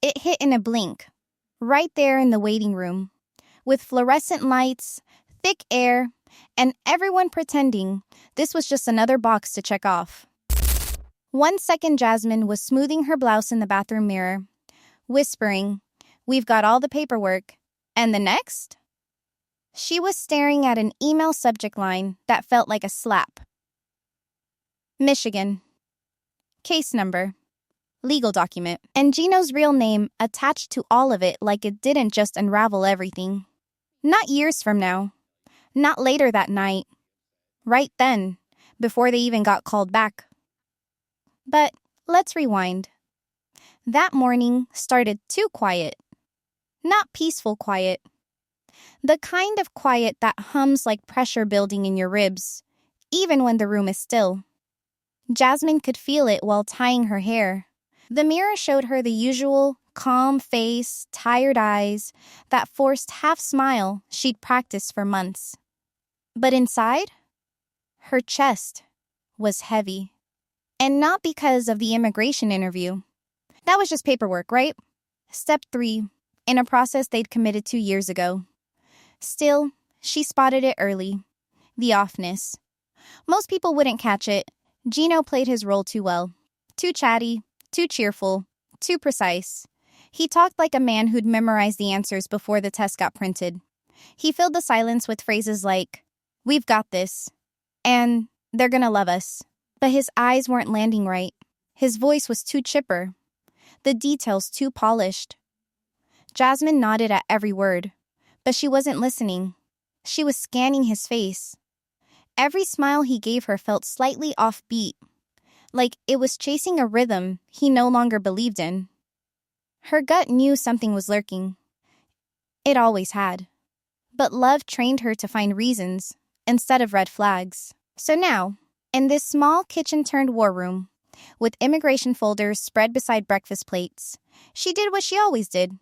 It hit in a blink, right there in the waiting room, with fluorescent lights, thick air, and everyone pretending this was just another box to check off. 1 second, Jasmine was smoothing her blouse in the bathroom mirror, whispering, "We've got all the paperwork." And the next? She was staring at an email subject line that felt like a slap. Michigan. Case number. Legal document. And Gino's real name attached to all of it like it didn't just unravel everything. Not years from now. Not later that night. Right then, before they even got called back. But let's rewind. That morning started too quiet. Not peaceful quiet. The kind of quiet that hums like pressure building in your ribs, even when the room is still. Jasmine could feel it while tying her hair. The mirror showed her the usual calm face, tired eyes, that forced half-smile she'd practiced for months. But inside, her chest was heavy. And not because of the immigration interview. That was just paperwork, right? Step 3, in a process they'd committed 2 years ago. Still, she spotted it early. The offness. Most people wouldn't catch it. Gino played his role too well. Too chatty, too cheerful, too precise. He talked like a man who'd memorized the answers before the test got printed. He filled the silence with phrases like, "We've got this," and "They're gonna love us." But his eyes weren't landing right. His voice was too chipper. The details too polished. Jasmine nodded at every word, but she wasn't listening. She was scanning his face. Every smile he gave her felt slightly offbeat, like it was chasing a rhythm he no longer believed in. Her gut knew something was lurking. It always had. But love trained her to find reasons instead of red flags. So now, in this small kitchen-turned war room, with immigration folders spread beside breakfast plates, she did what she always did.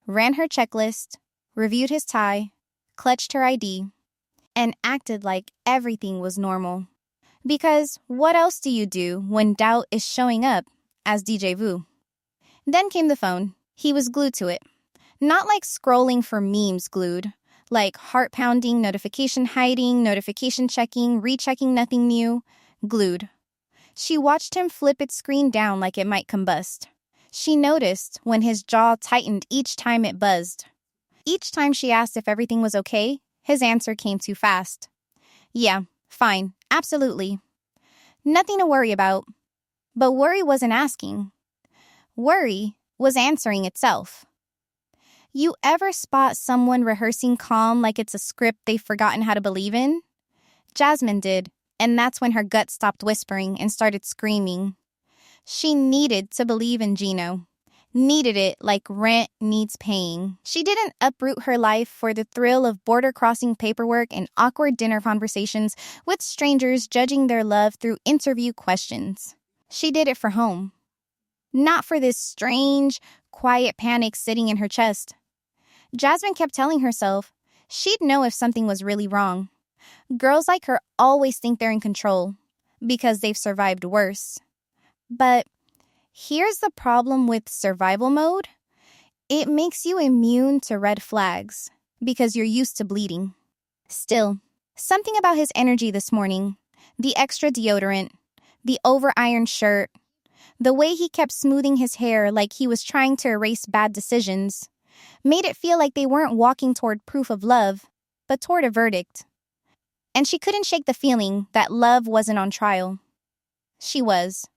Ran her checklist, reviewed his tie, clutched her ID, and acted like everything was normal. Because what else do you do when doubt is showing up as déjà vu? Then came the phone. He was glued to it. Not like scrolling for memes glued, like heart-pounding, notification hiding, notification checking, rechecking nothing new. Glued. She watched him flip its screen down like it might combust. She noticed when his jaw tightened each time it buzzed. Each time she asked if everything was okay, his answer came too fast. "Yeah, fine, absolutely. Nothing to worry about." But worry wasn't asking. Worry was answering itself. You ever spot someone rehearsing calm like it's a script they've forgotten how to believe in? Jasmine did, and that's when her gut stopped whispering and started screaming. She needed to believe in Gino. Needed it like rent needs paying. She didn't uproot her life for the thrill of border-crossing paperwork and awkward dinner conversations with strangers judging their love through interview questions. She did it for home. Not for this strange, quiet panic sitting in her chest. Jasmine kept telling herself she'd know if something was really wrong. Girls like her always think they're in control because they've survived worse. But here's the problem with survival mode. It makes you immune to red flags because you're used to bleeding. Still, something about his energy this morning, the extra deodorant, the over-ironed shirt, the way he kept smoothing his hair like he was trying to erase bad decisions, made it feel like they weren't walking toward proof of love, but toward a verdict. And she couldn't shake the feeling that love wasn't on trial. She was.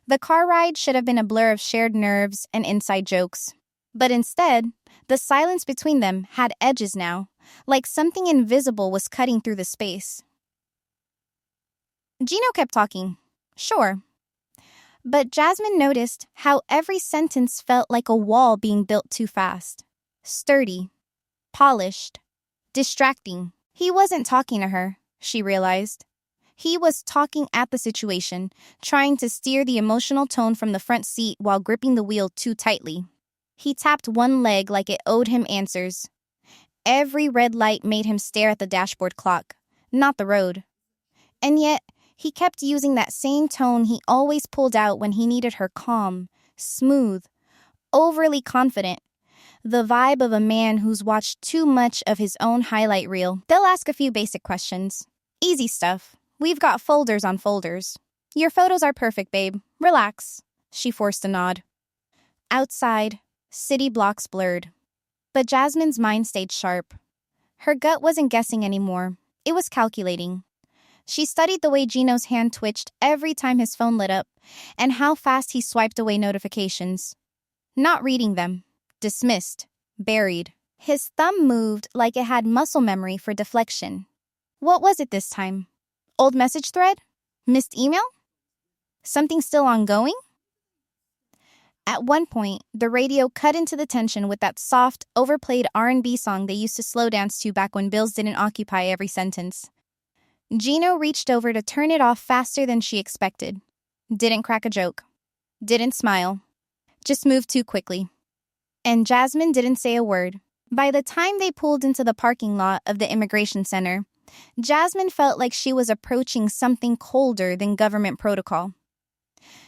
The car ride should have been a blur of shared nerves and inside jokes. But instead, the silence between them had edges now, like something invisible was cutting through the space. Gino kept talking. Sure. But Jasmine noticed how every sentence felt like a wall being built too fast. Sturdy. Polished. Distracting. He wasn't talking to her, she realized. He was talking at the situation, trying to steer the emotional tone from the front seat while gripping the wheel too tightly. He tapped one leg like it owed him answers. Every red light made him stare at the dashboard clock, not the road. And yet, he kept using that same tone he always pulled out when he needed her calm, smooth, overly confident. The vibe of a man who's watched too much of his own highlight reel. They'll ask a few basic questions. Easy stuff. We've got folders on folders. Your photos are perfect, babe. Relax. She forced a nod. Outside, city blocks blurred. But Jasmine's mind stayed sharp. Her gut wasn't guessing anymore. It was calculating. She studied the way Gino's hand twitched every time his phone lit up, and how fast he swiped away notifications. Not reading them. Dismissed. Buried. His thumb moved like it had muscle memory for deflection. What was it this time? Old message thread? Missed email? Something still ongoing? At one point, the radio cut into the tension with that soft, overplayed R&B song they used to slow dance to back when bills didn't occupy every sentence. Gino reached over to turn it off faster than she expected. Didn't crack a joke. Didn't smile. Just moved too quickly. And Jasmine didn't say a word. By the time they pulled into the parking lot of the immigration center, Jasmine felt like she was approaching something colder than government protocol.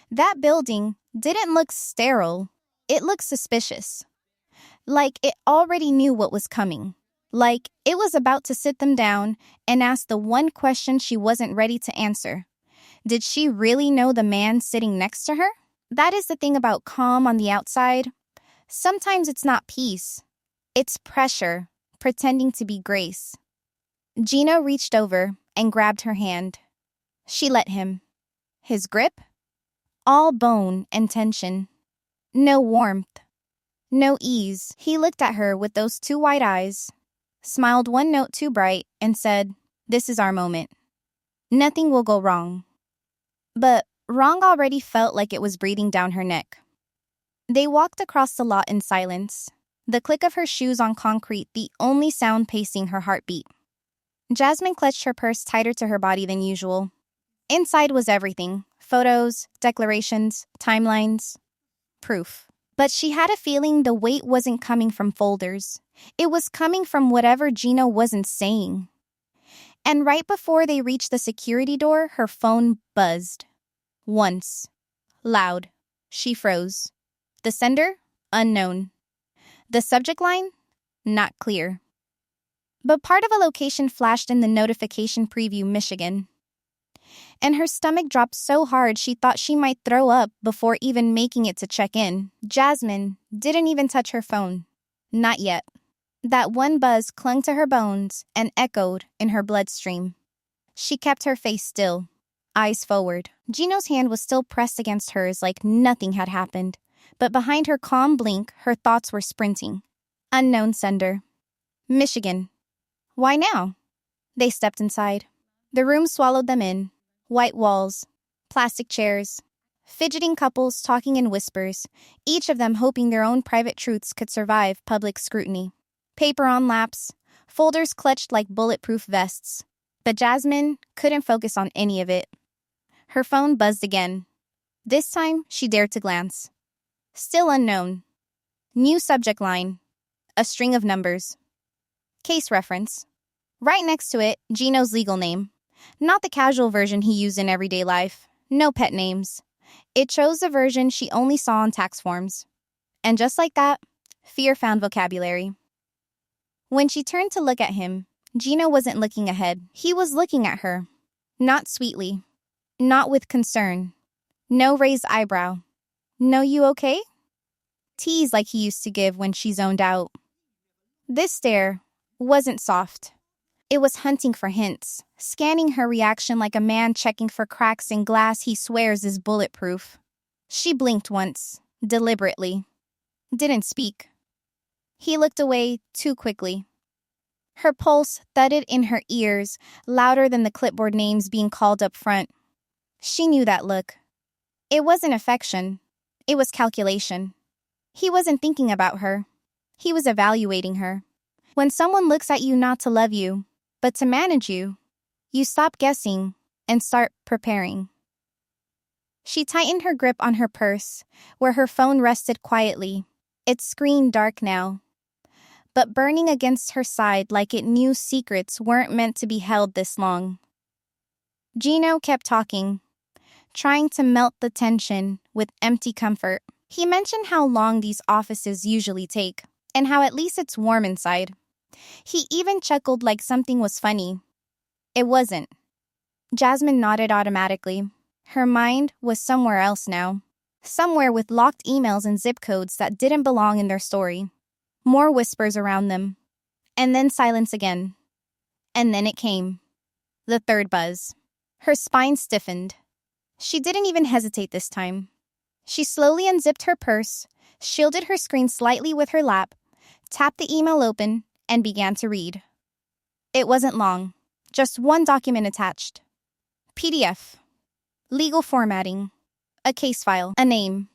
That building didn't look sterile. It looked suspicious. Like it already knew what was coming. Like it was about to sit them down and ask the one question she wasn't ready to answer. Did she really know the man sitting next to her? That is the thing about calm on the outside. Sometimes it's not peace. It's pressure, pretending to be grace. Gino reached over and grabbed her hand. She let him. His grip? All bone and tension. No warmth. No ease. He looked at her with those two wide eyes, smiled one note too bright, and said, "This is our moment. Nothing will go wrong." But wrong already felt like it was breathing down her neck. They walked across the lot in silence, the click of her shoes on concrete the only sound pacing her heartbeat. Jasmine clutched her purse tighter to her body than usual. Inside was everything: photos, declarations, timelines, proof. But she had a feeling the weight wasn't coming from folders. It was coming from whatever Gino wasn't saying. And right before they reached the security door, her phone buzzed. Once. Loud. She froze. The sender? Unknown. The subject line? Not clear. But part of a location flashed in the notification preview, Michigan. And her stomach dropped so hard she thought she might throw up before even making it to check in. Jasmine didn't even touch her phone. Not yet. That one buzz clung to her bones and echoed in her bloodstream. She kept her face still, eyes forward. Gino's hand was still pressed against hers like nothing had happened. But behind her calm blink, her thoughts were sprinting. Unknown sender. Michigan. Why now? They stepped inside. The room swallowed them in. White walls, plastic chairs, fidgeting couples talking in whispers, each of them hoping their own private truths could survive public scrutiny. Paper on laps, folders clutched like bulletproof vests. But Jasmine couldn't focus on any of it. Her phone buzzed again. This time, she dared to glance. Still unknown. New subject line. A string of numbers. Case reference. Right next to it, Gino's legal name. Not the casual version he used in everyday life. No pet names. It chose the version she only saw on tax forms. And just like that, fear found vocabulary. When she turned to look at him, Gino wasn't looking ahead. He was looking at her. Not sweetly. Not with concern. No raised eyebrow. No, you okay? Tease like he used to give when she zoned out. This stare wasn't soft. It was hunting for hints, scanning her reaction like a man checking for cracks in glass he swears is bulletproof. She blinked once, deliberately. Didn't speak. He looked away too quickly. Her pulse thudded in her ears, louder than the clipboard names being called up front. She knew that look. It wasn't affection. It was calculation. He wasn't thinking about her. He was evaluating her. When someone looks at you not to love you, but to manage you, you stop guessing and start preparing. She tightened her grip on her purse, where her phone rested quietly, its screen dark now, but burning against her side like it knew secrets weren't meant to be held this long. Gino kept talking, trying to melt the tension with empty comfort. He mentioned how long these offices usually take, and how at least it's warm inside. He even chuckled like something was funny. It wasn't. Jasmine nodded automatically. Her mind was somewhere else now. Somewhere with locked emails and zip codes that didn't belong in their story. More whispers around them. And then silence again. And then it came. The third buzz. Her spine stiffened. She didn't even hesitate this time. She slowly unzipped her purse, shielded her screen slightly with her lap, tapped the email open, and began to read. It wasn't long. Just one document attached. PDF. Legal formatting. A case file. A name.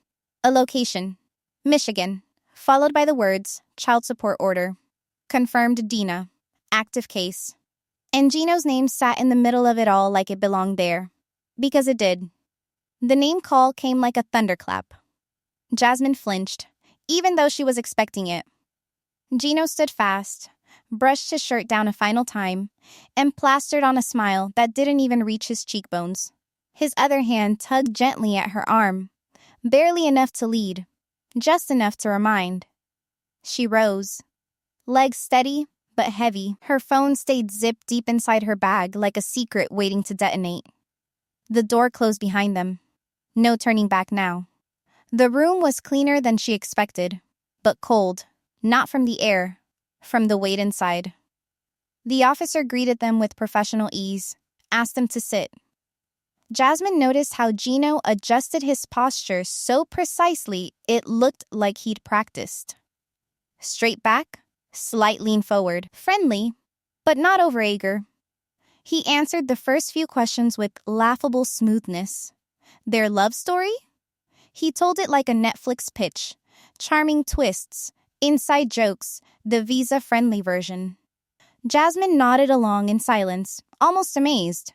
A location. Michigan. Followed by the words, child support order. Confirmed Dina. Active case. And Gino's name sat in the middle of it all like it belonged there. Because it did. The name call came like a thunderclap. Jasmine flinched, even though she was expecting it. Gino stood fast, brushed his shirt down a final time, and plastered on a smile that didn't even reach his cheekbones. His other hand tugged gently at her arm, barely enough to lead, just enough to remind. She rose, legs steady but heavy. Her phone stayed zipped deep inside her bag like a secret waiting to detonate. The door closed behind them. No turning back now. The room was cleaner than she expected, but cold, not from the air, from the weight inside. The officer greeted them with professional ease, asked them to sit. Jasmine noticed how Gino adjusted his posture so precisely it looked like he'd practiced. Straight back, slight lean forward, friendly, but not overeager. He answered the first few questions with laughable smoothness. Their love story? He told it like a Netflix pitch. Charming twists, inside jokes, the visa-friendly version. Jasmine nodded along in silence, almost amazed.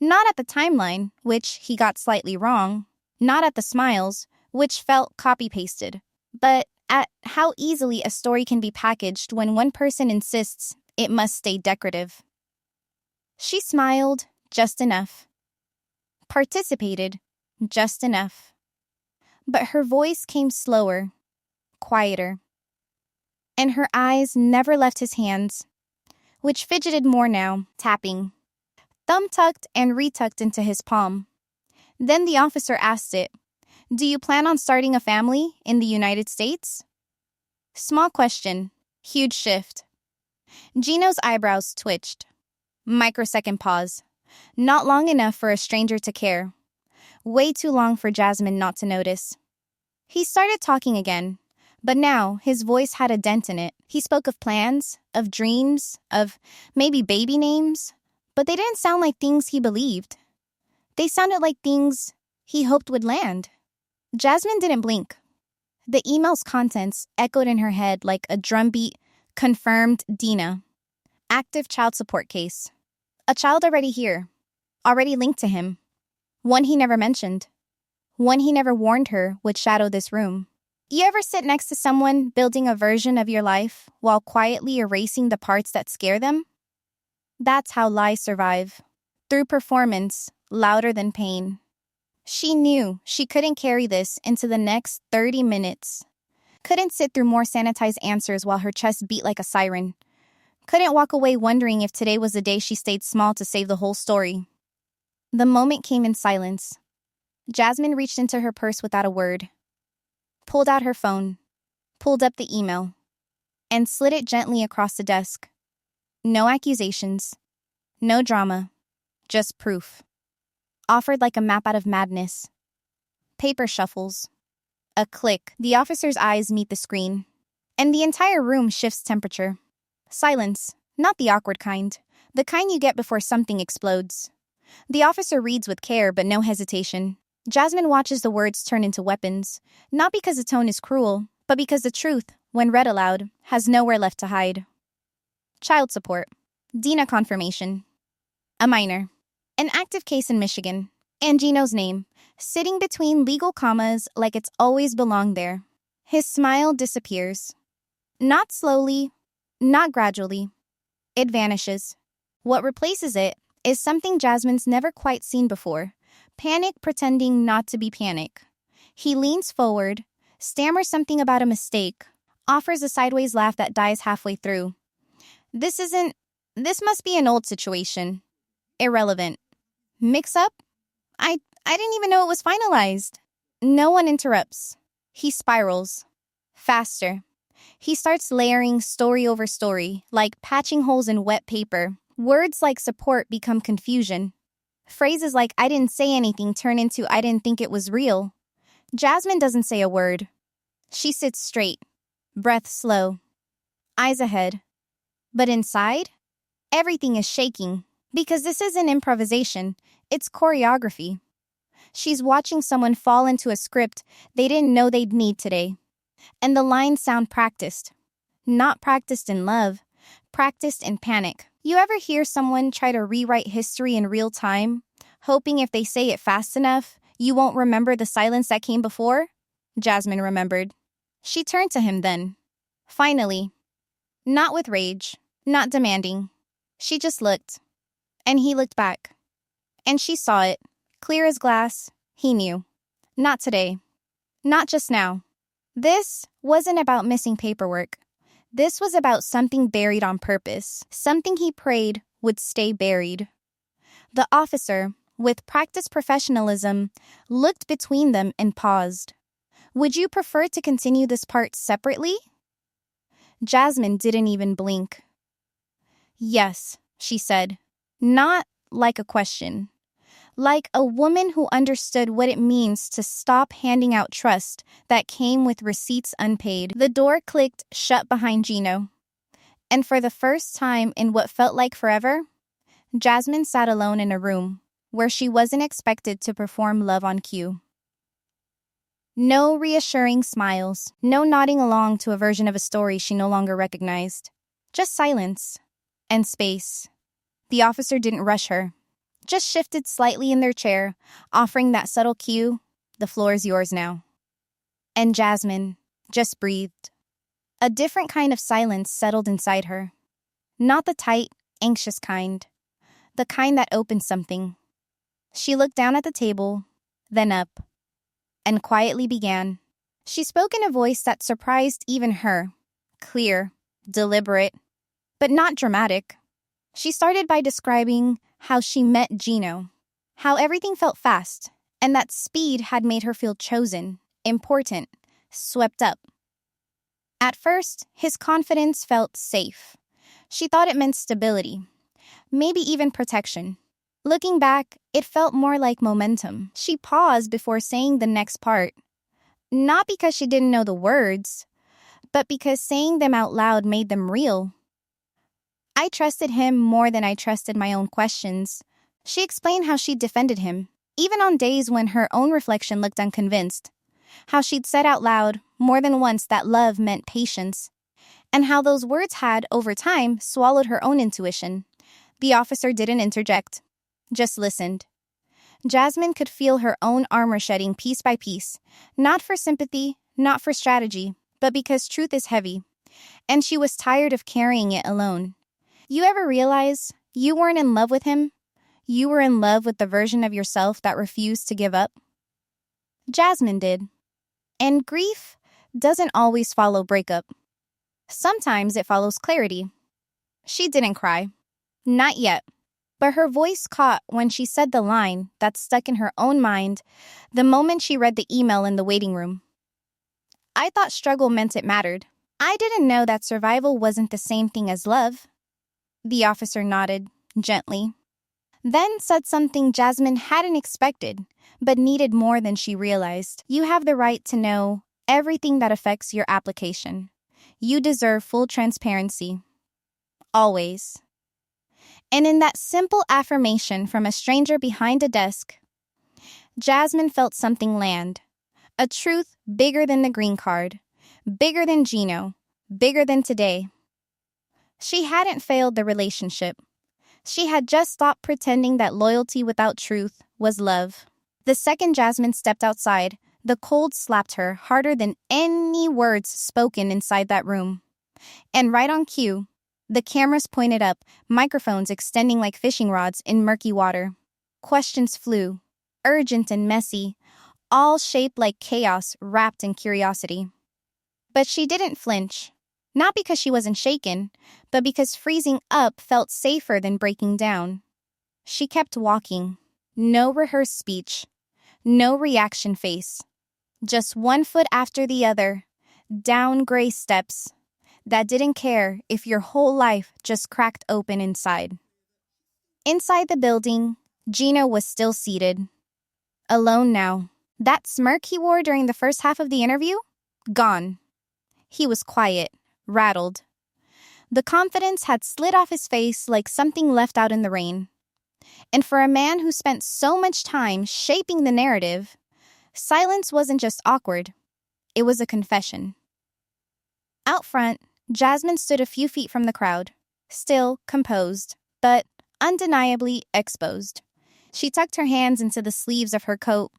Not at the timeline, which he got slightly wrong. Not at the smiles, which felt copy-pasted. But at how easily a story can be packaged when one person insists it must stay decorative. She smiled just enough. Participated just enough. But her voice came slower, quieter. And her eyes never left his hands, which fidgeted more now, tapping. Thumb tucked and retucked into his palm. Then the officer asked it, "Do you plan on starting a family in the United States?" Small question, huge shift. Gino's eyebrows twitched. Microsecond pause. Not long enough for a stranger to care. Way too long for Jasmine not to notice. He started talking again, but now his voice had a dent in it. He spoke of plans, of dreams, of maybe baby names, but they didn't sound like things he believed. They sounded like things he hoped would land. Jasmine didn't blink. The email's contents echoed in her head like a drumbeat. Confirmed Dina. Active child support case. A child already here. Already linked to him. One he never mentioned. One he never warned her would shadow this room. You ever sit next to someone building a version of your life while quietly erasing the parts that scare them? That's how lies survive. Through performance, louder than pain. She knew she couldn't carry this into the next 30 minutes. Couldn't sit through more sanitized answers while her chest beat like a siren. Couldn't walk away wondering if today was the day she stayed small to save the whole story. The moment came in silence. Jasmine reached into her purse without a word. Pulled out her phone. Pulled up the email. And slid it gently across the desk. No accusations. No drama. Just proof. Offered like a map out of madness. Paper shuffles. A click. The officer's eyes meet the screen. And the entire room shifts temperature. Silence. Not the awkward kind. The kind you get before something explodes. The officer reads with care but no hesitation. Jasmine watches the words turn into weapons. Not because the tone is cruel, but because the truth, when read aloud, has nowhere left to hide. Child support. Dina confirmation. A minor. An active case in Michigan. And Gino's name, sitting between legal commas like it's always belonged there. His smile disappears. Not slowly, not gradually. It vanishes. What replaces it is something Jasmine's never quite seen before. Panic pretending not to be panic. He leans forward, stammers something about a mistake, offers a sideways laugh that dies halfway through. This must be an old situation. Irrelevant. Mix up? I didn't even know it was finalized. No one interrupts. He spirals. Faster. He starts layering story over story, like patching holes in wet paper. Words like support become confusion. Phrases like I didn't say anything turn into I didn't think it was real. Jasmine doesn't say a word. She sits straight, breath slow, eyes ahead. But inside, everything is shaking. Because this isn't improvisation, it's choreography. She's watching someone fall into a script they didn't know they'd need today. And the lines sound practiced. Not practiced in love, practiced in panic. You ever hear someone try to rewrite history in real time, hoping if they say it fast enough, you won't remember the silence that came before? Jasmine remembered. She turned to him then. Finally. Not with rage, not demanding. She just looked. And he looked back. And she saw it, clear as glass. He knew. Not today. Not just now. This wasn't about missing paperwork. This was about something buried on purpose, something he prayed would stay buried. The officer, with practiced professionalism, looked between them and paused. Would you prefer to continue this part separately? Jasmine didn't even blink. Yes, she said, not like a question. Like a woman who understood what it means to stop handing out trust that came with receipts unpaid. The door clicked shut behind Gino. And for the first time in what felt like forever, Jasmine sat alone in a room where she wasn't expected to perform love on cue. No reassuring smiles, no nodding along to a version of a story she no longer recognized. Just silence and space. The officer didn't rush her. Just shifted slightly in their chair, offering that subtle cue, the floor is yours now. And Jasmine just breathed. A different kind of silence settled inside her. Not the tight, anxious kind. The kind that opened something. She looked down at the table, then up, and quietly began. She spoke in a voice that surprised even her. Clear, deliberate, but not dramatic. She started by describing how she met Gino, how everything felt fast, and that speed had made her feel chosen, important, swept up. At first, his confidence felt safe. She thought it meant stability, maybe even protection. Looking back, it felt more like momentum. She paused before saying the next part, not because she didn't know the words, but because saying them out loud made them real. I trusted him more than I trusted my own questions. She explained how she'd defended him, even on days when her own reflection looked unconvinced. How she'd said out loud, more than once, that love meant patience. And how those words had, over time, swallowed her own intuition. The officer didn't interject, just listened. Jasmine could feel her own armor shedding piece by piece, not for sympathy, not for strategy, but because truth is heavy. And she was tired of carrying it alone. You ever realize you weren't in love with him? You were in love with the version of yourself that refused to give up? Jasmine did. And grief doesn't always follow breakup. Sometimes it follows clarity. She didn't cry. Not yet. But her voice caught when she said the line that stuck in her own mind the moment she read the email in the waiting room. I thought struggle meant it mattered. I didn't know that survival wasn't the same thing as love. The officer nodded, gently. Then said something Jasmine hadn't expected, but needed more than she realized. You have the right to know everything that affects your application. You deserve full transparency. Always. And in that simple affirmation from a stranger behind a desk, Jasmine felt something land. A truth bigger than the green card, bigger than Gino, bigger than today. She hadn't failed the relationship. She had just stopped pretending that loyalty without truth was love. The second Jasmine stepped outside, the cold slapped her harder than any words spoken inside that room. And right on cue, the cameras pointed up, microphones extending like fishing rods in murky water. Questions flew, urgent and messy, all shaped like chaos wrapped in curiosity. But she didn't flinch, not because she wasn't shaken, but because freezing up felt safer than breaking down. She kept walking. No rehearsed speech. No reaction face. Just one foot after the other, down gray steps that didn't care if your whole life just cracked open inside. Inside the building, Gino was still seated. Alone now. That smirk he wore during the first half of the interview? Gone. He was quiet, rattled. The confidence had slid off his face like something left out in the rain. And for a man who spent so much time shaping the narrative, silence wasn't just awkward. It was a confession. Out front, Jasmine stood a few feet from the crowd, still composed, but undeniably exposed. She tucked her hands into the sleeves of her coat,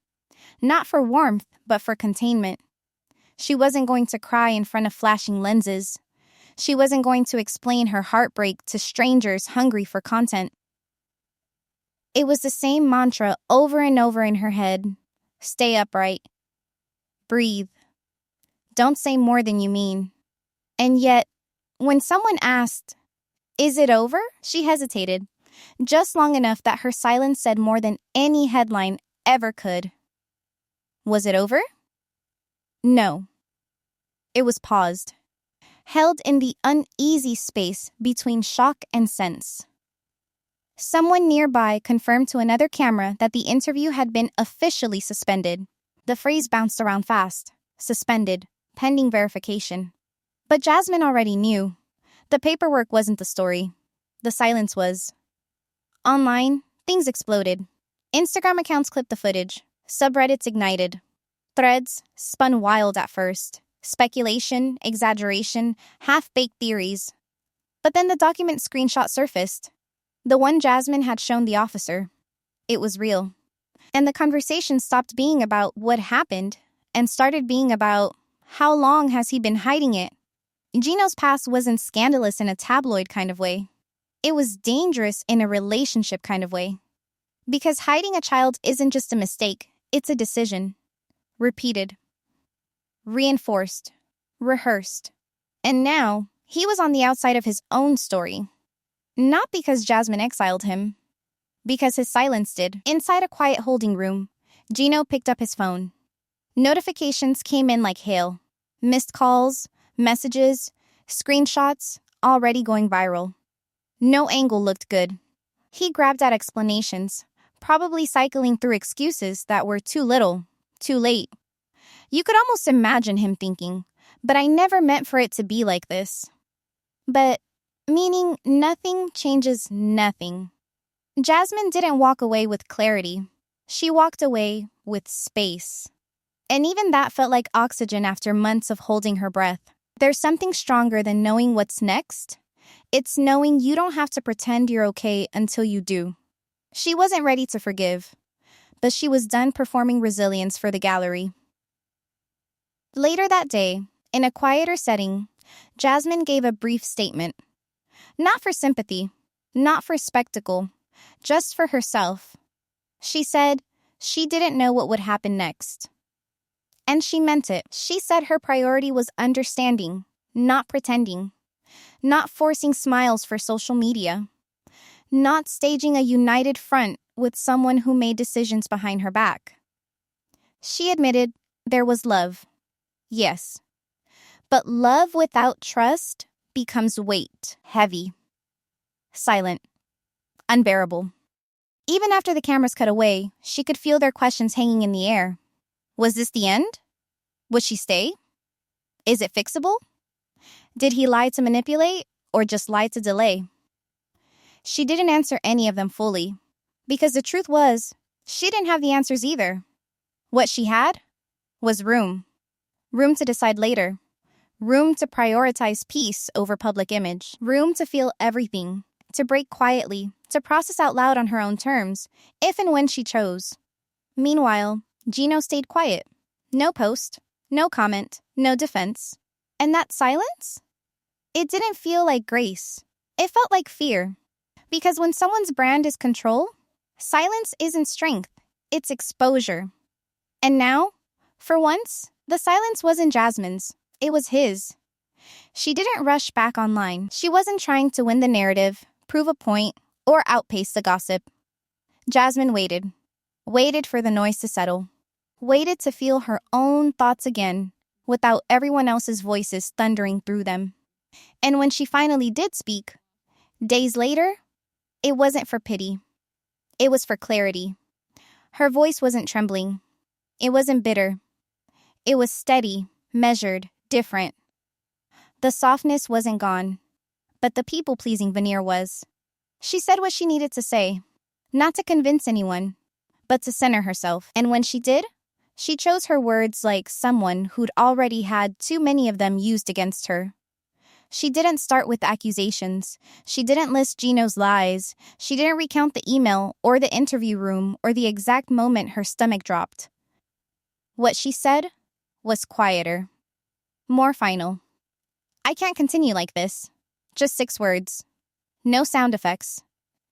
not for warmth, but for containment. She wasn't going to cry in front of flashing lenses. She wasn't going to explain her heartbreak to strangers hungry for content. It was the same mantra over and over in her head. Stay upright. Breathe. Don't say more than you mean. And yet, when someone asked, "Is it over?" she hesitated, just long enough that her silence said more than any headline ever could. Was it over? No. It was paused, held in the uneasy space between shock and sense. Someone nearby confirmed to another camera that the interview had been officially suspended. The phrase bounced around fast. Suspended, pending verification. But Jasmine already knew. The paperwork wasn't the story. The silence was. Online, things exploded. Instagram accounts clipped the footage. Subreddits ignited. Threads spun wild at first. Speculation, exaggeration, half-baked theories. But then the document screenshot surfaced. The one Jasmine had shown the officer. It was real. And the conversation stopped being about what happened and started being about how long has he been hiding it. Gino's past wasn't scandalous in a tabloid kind of way. It was dangerous in a relationship kind of way. Because hiding a child isn't just a mistake, it's a decision. Repeated. Reinforced. Rehearsed. And now, he was on the outside of his own story. Not because Jasmine exiled him. Because his silence did. Inside a quiet holding room, Gino picked up his phone. Notifications came in like hail. Missed calls, messages, screenshots, already going viral. No angle looked good. He grabbed at explanations, probably cycling through excuses that were too little, too late. You could almost imagine him thinking, but I never meant for it to be like this. But, meaning nothing changes nothing. Jasmine didn't walk away with clarity. She walked away with space. And even that felt like oxygen after months of holding her breath. There's something stronger than knowing what's next. It's knowing you don't have to pretend you're okay until you do. She wasn't ready to forgive, but she was done performing resilience for the gallery. Later that day, in a quieter setting, Jasmine gave a brief statement. Not for sympathy, not for spectacle, just for herself. She said she didn't know what would happen next. And she meant it. She said her priority was understanding, not pretending, not forcing smiles for social media, not staging a united front with someone who made decisions behind her back. She admitted there was love. Yes. But love without trust becomes weight, heavy, silent, unbearable. Even after the cameras cut away, she could feel their questions hanging in the air. Was this the end? Would she stay? Is it fixable? Did he lie to manipulate or just lie to delay? She didn't answer any of them fully, because the truth was, she didn't have the answers either. What she had was room. Room to decide later. Room to prioritize peace over public image. Room to feel everything, to break quietly, to process out loud on her own terms, if and when she chose. Meanwhile, Gino stayed quiet. No post, no comment, no defense. And that silence? It didn't feel like grace. It felt like fear. Because when someone's brand is control, silence isn't strength, it's exposure. And now, for once, the silence wasn't Jasmine's. It was his. She didn't rush back online. She wasn't trying to win the narrative, prove a point, or outpace the gossip. Jasmine waited. Waited for the noise to settle. Waited to feel her own thoughts again, without everyone else's voices thundering through them. And when she finally did speak, days later, it wasn't for pity. It was for clarity. Her voice wasn't trembling. It wasn't bitter. It was steady, measured, different. The softness wasn't gone, but the people-pleasing veneer was. She said what she needed to say, not to convince anyone, but to center herself. And when she did, she chose her words like someone who'd already had too many of them used against her. She didn't start with accusations. She didn't list Gino's lies. She didn't recount the email or the interview room or the exact moment her stomach dropped. What she said was quieter, more final. I can't continue like this. Just 6 words. No sound effects.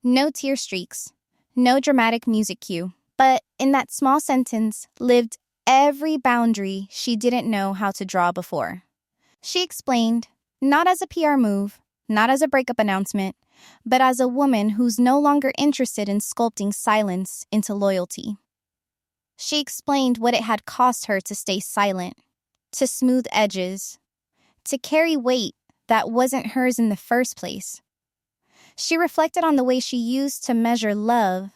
No tear streaks. No dramatic music cue. But in that small sentence lived every boundary she didn't know how to draw before. She explained, not as a PR move, not as a breakup announcement, but as a woman who's no longer interested in sculpting silence into loyalty. She explained what it had cost her to stay silent, to smooth edges, to carry weight that wasn't hers in the first place. She reflected on the way she used to measure love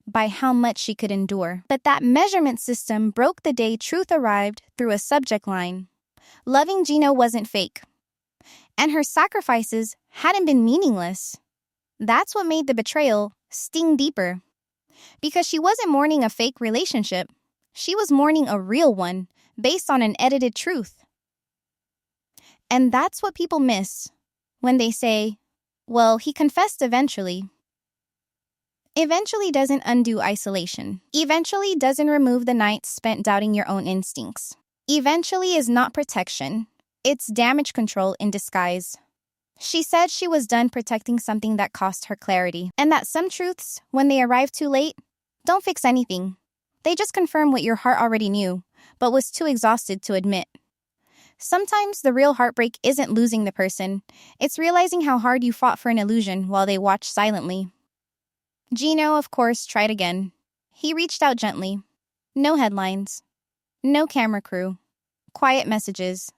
by how much she could endure. But that measurement system broke the day truth arrived through a subject line. Loving Gino wasn't fake. And her sacrifices hadn't been meaningless. That's what made the betrayal sting deeper. Because she wasn't mourning a fake relationship. She was mourning a real one, based on an edited truth. And that's what people miss when they say, well, he confessed eventually. Eventually doesn't undo isolation. Eventually doesn't remove the nights spent doubting your own instincts. Eventually is not protection. It's damage control in disguise. She said she was done protecting something that cost her clarity, and that some truths, when they arrive too late, don't fix anything. They just confirm what your heart already knew, but was too exhausted to admit. Sometimes the real heartbreak isn't losing the person. It's realizing how hard you fought for an illusion while they watched silently. Gino, of course, tried again. He reached out gently. No headlines. No camera crew. Quiet messages.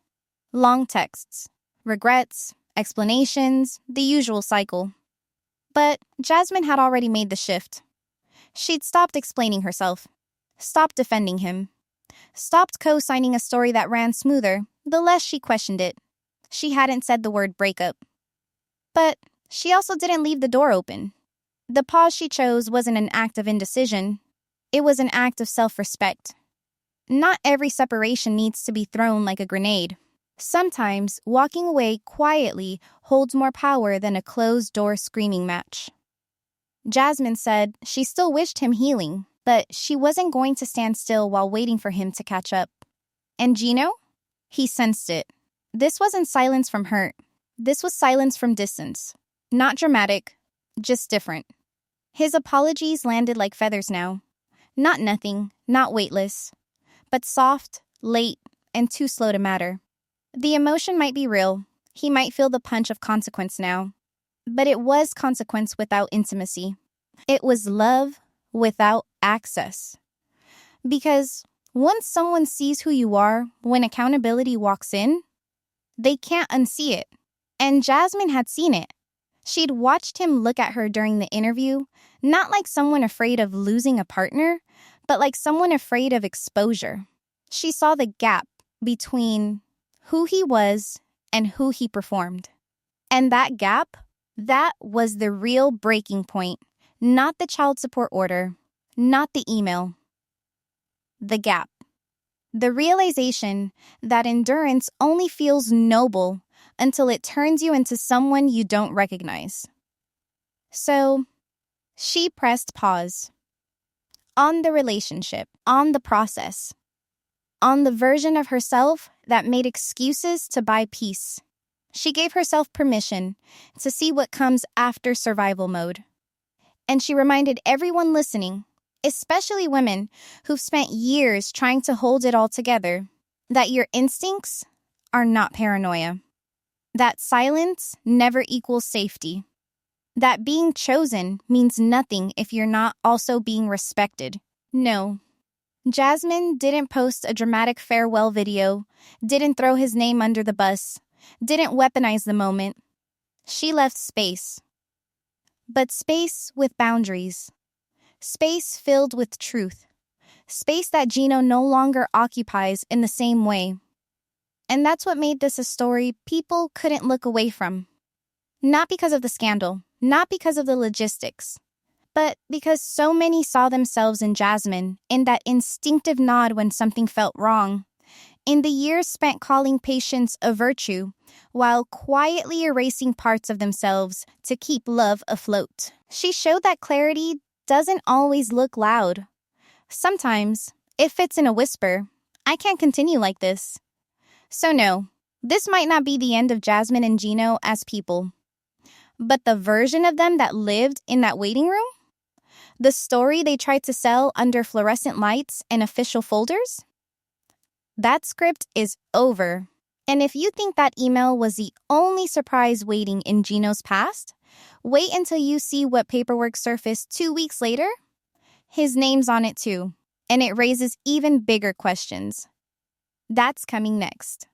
Long texts. Regrets. Explanations. The usual cycle. But Jasmine had already made the shift. She'd stopped explaining herself. Stopped defending him. Stopped co-signing a story that ran smoother, the less she questioned it. She hadn't said the word breakup. But she also didn't leave the door open. The pause she chose wasn't an act of indecision. It was an act of self-respect. Not every separation needs to be thrown like a grenade. Sometimes walking away quietly holds more power than a closed-door screaming match. Jasmine said she still wished him healing, but she wasn't going to stand still while waiting for him to catch up. And Gino? He sensed it. This wasn't silence from hurt. This was silence from distance. Not dramatic, just different. His apologies landed like feathers now. Not nothing, not weightless, but soft, late, and too slow to matter. The emotion might be real. He might feel the punch of consequence now. But it was consequence without intimacy. It was love without access. Because once someone sees who you are, when accountability walks in, they can't unsee it. And Jasmine had seen it. She'd watched him look at her during the interview, not like someone afraid of losing a partner, but like someone afraid of exposure. She saw the gap between who he was and who he performed. And that gap, that was the real breaking point, not the child support order, not the email. The gap. The realization that endurance only feels noble until it turns you into someone you don't recognize. So, she pressed pause. On the relationship, on the process, on the version of herself that made excuses to buy peace. She gave herself permission to see what comes after survival mode. And she reminded everyone listening, especially women who've spent years trying to hold it all together, that your instincts are not paranoia, that silence never equals safety, that being chosen means nothing if you're not also being respected. No, Jasmine didn't post a dramatic farewell video, didn't throw his name under the bus, didn't weaponize the moment. She left space. But space with boundaries. Space filled with truth. Space that Gino no longer occupies in the same way. And that's what made this a story people couldn't look away from. Not because of the scandal, not because of the logistics, but because so many saw themselves in Jasmine, in that instinctive nod when something felt wrong, in the years spent calling patience a virtue, while quietly erasing parts of themselves to keep love afloat. She showed that clarity doesn't always look loud. Sometimes, it fits in a whisper. I can't continue like this. So no, this might not be the end of Jasmine and Gino as people. But the version of them that lived in that waiting room? The story they tried to sell under fluorescent lights and official folders? That script is over. And if you think that email was the only surprise waiting in Gino's past, wait until you see what paperwork surfaced 2 weeks later. His name's on it too, and it raises even bigger questions. That's coming next.